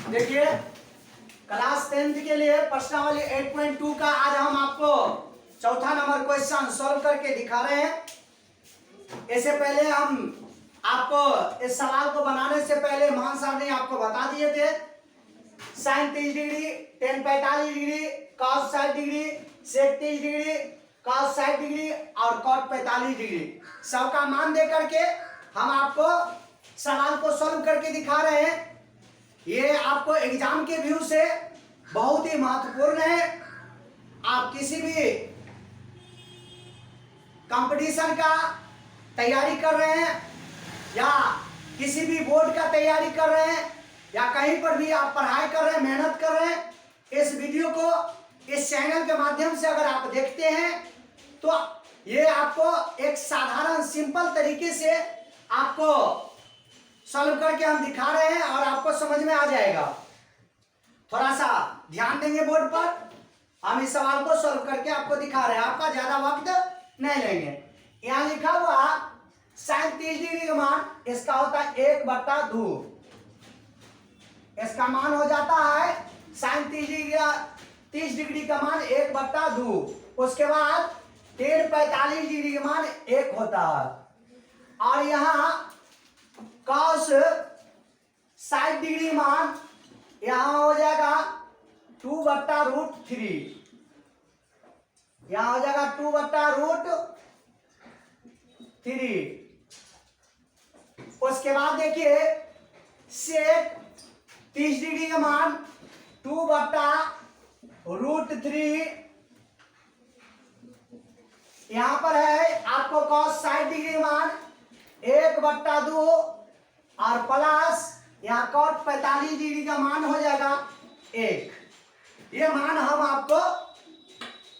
देखिए class 10th के लिए प्रश्नावली 8.2 का आज हम आपको चौथा नंबर क्वेश्चन सॉल्व करके दिखा रहे हैं। इससे पहले हम आपको इस सवाल को बनाने से पहले महान सर ने आपको बता दिए थे sin 30 degree, tan 45 degree, cos 60 degree, sec 30 degree, cos 60 degree और cot 45 डिग्री सबका मान दे करके हम आपको सवाल को सॉल्व करके दिखा रहे हैं। ये आपको एग्जाम के व्यू से बहुत ही महत्वपूर्ण है। आप किसी भी कंपटीशन का तैयारी कर रहे हैं या किसी भी बोर्ड का तैयारी कर रहे हैं या कहीं पर भी आप पढ़ाई कर रहे हैं, मेहनत कर रहे हैं, इस वीडियो को इस चैनल के माध्यम से अगर आप देखते हैं तो ये आपको एक साधारण सिंपल तरीके से आपको सॉल्व करके हम दिखा रहे हैं और आपको समझ में आ जाएगा। थोड़ा सा ध्यान देंगे बोर्ड पर, हम इस सवाल को सॉल्व करके आपको दिखा रहे हैं, आपका ज्यादा वक्त नहीं लेंगे। यहाँ लिखा हुआ sin 30 डिग्री का मान इसका होता है 1/2, इसका मान हो जाता है sin 30 डिग्री का मान 1/2। उसके बाद tan 45 डिग्री का मान 1 होता है और यहाँ cos 60 डिग्री मान यहां हो जाएगा 2/√3, यहां हो जाएगा 2/√3। उसके बाद देखिए sec 30 डिग्री का मान 2/√3, यहां पर है आपको cos 60 डिग्री मान 1/2 और प्लस यहाँ cot 45 डिग्री का मान हो जाएगा 1। ये मान हम आपको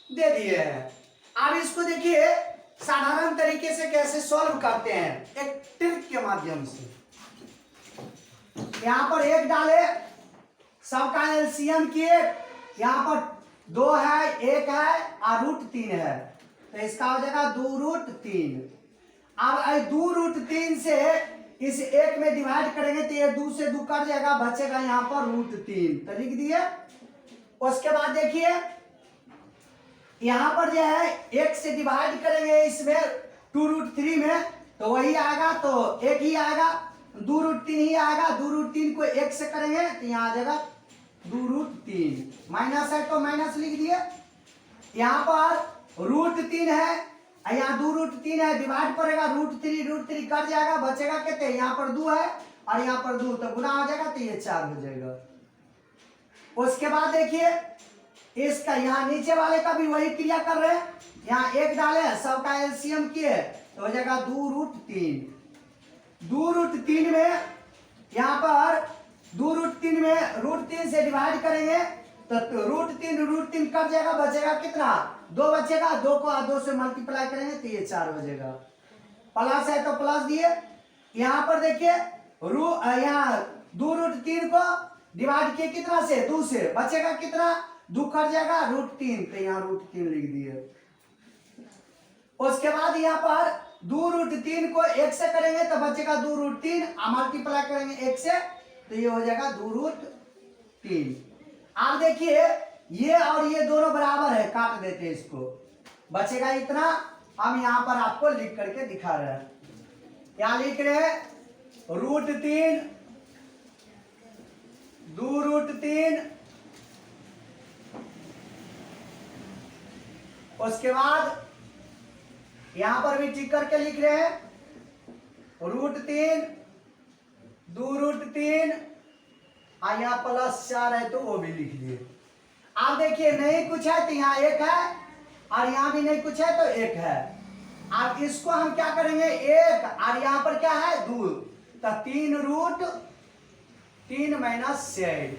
दे दिए हैं। अब इसको देखिए साधारण तरीके से कैसे सॉल्व करते हैं, एक ट्रिक के माध्यम से। यहाँ पर 1 डाले, सबका एलसीएम किए, यहाँ पर 2 है, 1 है और √3 है, तो इसका हो जाएगा 2√3। अब 2√3 से इस 1 में डिवाइड करेंगे तो ये 2 से 2 कट जाएगा, बचेगा यहाँ पर √3, तो लिख दिए। उसके बाद देखिए यहाँ पर जो है 1 से डिवाइड करेंगे इसमें 2√3 में तो वही आएगा, तो 1 ही आएगा, 2√3 ही आएगा। 2√3 को 1 से करेंगे तो यहाँ आ जाएगा 2√3, माइनस है तो माइनस लिख दिए। यहाँ पर √3 है, यहाँ 2√3 है, डिवाइड करेगा √3 कट जाएगा, बचेगा कितने, यहाँ पर 2 है और यहाँ पर 2, तो गुना हो जाएगा तो ये 4 हो जाएगा। उसके बाद देखिए इसका यहाँ नीचे वाले का भी वही क्रिया कर रहे हैं, यहाँ 1 डाले, सबका एलसीएम किए तो हो जाएगा 2√3। 2√3 में यहाँ पर 2√3 में √3 से डिवाइड करेंगे तो √3 कट जाएगा, बचेगा कितना, 2 बचेगा, 2 को 2 से मल्टीप्लाई करेंगे तो ये 4 हो जाएगा। प्लस है तो प्लस दिए। यहाँ पर देखिए यहाँ 2√3 को डिवाइड किए कितना से, 2 से, बचेगा कितना, 2 कट जाएगा, √3, तो यहाँ √3 लिख दिए। उसके बाद यहाँ पर 2√3 को 1 से करेंगे तो बचेगा 2√3, मल्टीप्लाई करेंगे 1 से तो ये हो जाएगा 2√3। आप देखिए ये और ये दोनों बराबर है, काट देते हैं इसको, बचेगा इतना। हम यहाँ पर आपको लिख करके दिखा रहे हैं, यहाँ लिख रहे हैं √3, 2√3, उसके बाद यहां पर भी टिक करके लिख रहे हैं √3, 2√3 और यहाँ +4 है तो वो भी लिख लिए। आप देखिए नहीं कुछ है तो यहाँ 1 है और यहाँ भी नहीं कुछ है तो 1 है। अब इसको हम क्या करेंगे, 1 और यहाँ पर क्या है 2, तो 3√3 - 6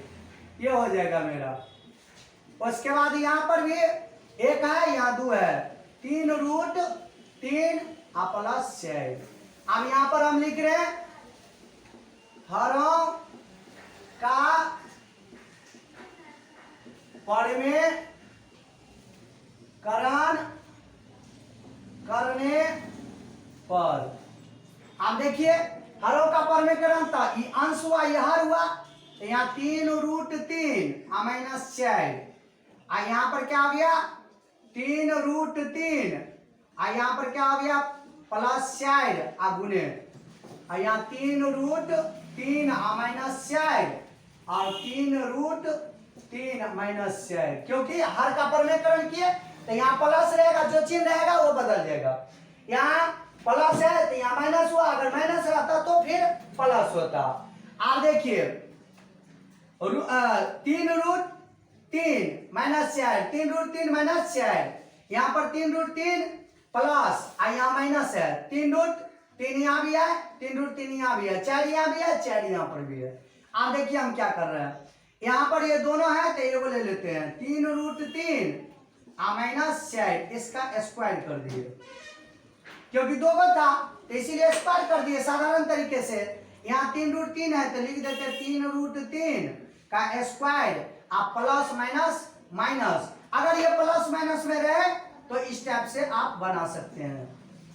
ये हो जाएगा मेरा। उसके बाद यहाँ पर भी 1 है, यहाँ 2 है, 3√3 और +6। अब यहाँ पर हम लिख रहे हैं हरों का परिमेयकरण करने पर। आप देखिए हरों का परिमेयकरण था, ये अंश हुआ, ये हर हुआ, तो यहाँ 3√3 माइनस 4, और यहाँ पर क्या आ गया 3√3, और यहाँ पर क्या आ गया +4 आ गुने, और यहाँ 3√3 माइनस 4 और 3√3 माइनस 4, क्योंकि हर का परमेकरण किए तो यहाँ प्लस रहेगा, जो चिन्ह रहेगा वो बदल जाएगा। यहाँ प्लस है तो यहाँ माइनस हुआ, अगर माइनस रहता तो फिर प्लस होता। आप देखिए 3√3 माइनस 4, 3√3 माइनस 4, यहाँ पर 3√3 प्लस, यहाँ माइनस है, 3√3 यहाँ भी है, 3√3 यहाँ भी है, 4 यहाँ भी है, 4 यहाँ पर भी है। आप देखिए हम क्या कर रहे हैं, यहाँ पर ये दोनों है तो ये को ले लेते हैं, 3√3 माइनस 4, इसका स्क्वायर कर दिए, क्योंकि दो को था तो इसीलिए स्क्वायर कर दिए साधारण तरीके से। यहाँ 3√3 है तो लिख देते 3√3 का स्क्वायर, आप प्लस माइनस माइनस, अगर ये प्लस माइनस में रहे तो इस टाइप से आप बना सकते हैं।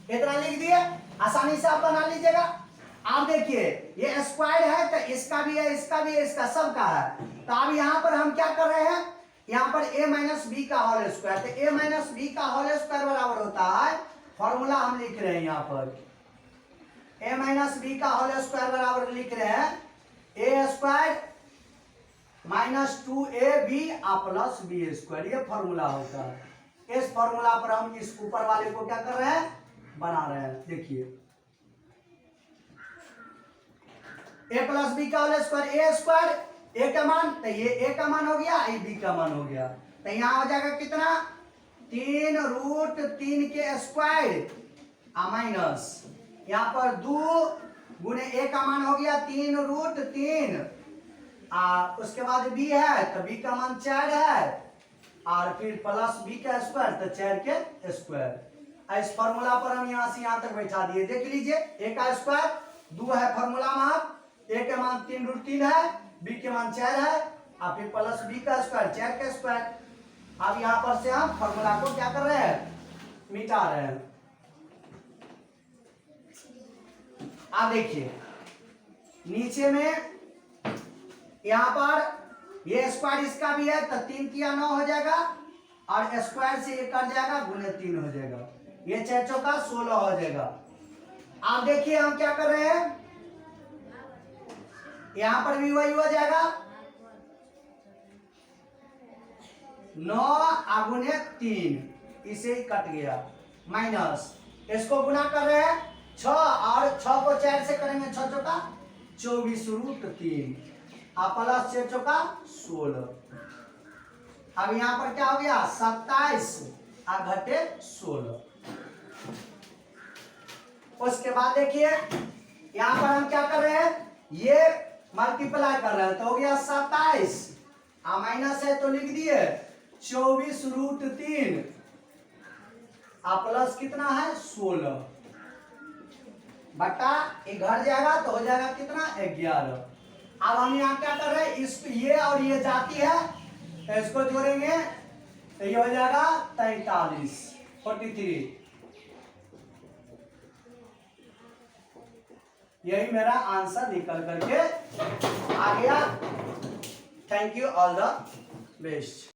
इतना लिख दिए, आसानी से आप बना लीजिएगा। आप देखिए ये स्क्वायर है तो इसका भी है, इसका भी है, इसका सबका है। तो अब यहाँ पर हम क्या कर रहे हैं, यहाँ पर a माइनस बी का होल स्क्वायर, तो a माइनस बी का होल स्क्वायर बराबर होता है, फॉर्मूला हम लिख रहे हैं यहाँ पर a माइनस बी का होल स्क्वायर बराबर लिख रहे हैं a square minus 2ab plus B square, ये फॉर्मूला होता है। इस फॉर्मूला पर हम इस ऊपर वाले को क्या कर रहे हैं, बना रहे हैं। देखिए a प्लस बी का whole square, a square a का मान, तो ये a का मान हो गया, ये b का मान हो गया, तो यहाँ हो जाएगा कितना 3√3 के स्क्वायर माइनस, यहाँ पर 2 गुने a का मान हो गया 3√3, उसके बाद b है तो b का मान 4 है, और फिर प्लस b का स्क्वायर तो 4 के स्क्वायर। इस फॉर्मूला पर हम यहाँ से यहाँ तक बैठा दिए। देख लीजिए a का स्क्वायर 2 है फॉर्मूला में, a के मान 3√3 है, b के मान 4 है, और फिर प्लस b का स्क्वायर 4 का स्क्वायर। अब यहाँ पर से हम फॉर्मूला को क्या कर रहे हैं, मिटा रहे हैं। आप देखिए नीचे में यहाँ पर ये स्क्वायर इसका भी है तो 3 किया 9 हो जाएगा, और स्क्वायर से ये कट जाएगा, गुने 3 हो जाएगा, ये 4 चौका 16 हो जाएगा। आप देखिए हम क्या कर रहे हैं, यहाँ पर भी वही हो जाएगा, 9 गुने 3, इसे ही कट गया, माइनस इसको गुना कर रहे हैं 6, और 6 को 4 से करेंगे 6 चौका 24√3, प्लस 4 चौका 16। अब यहाँ पर क्या हो गया 27 घटे 16। उसके बाद देखिए यहाँ पर हम क्या कर रहे हैं, ये मल्टीप्लाई कर रहे हैं तो हो गया 27, माइनस है तो लिख दिए 24√3, प्लस कितना है 16, बटा ये घट जाएगा तो हो जाएगा कितना 11। अब हम यहाँ क्या कर रहे हैं, इस ये और ये जाती है तो इसको जोड़ेंगे तो ये हो जाएगा 43। यही मेरा आंसर निकल करके आ गया। Thank you, all the best.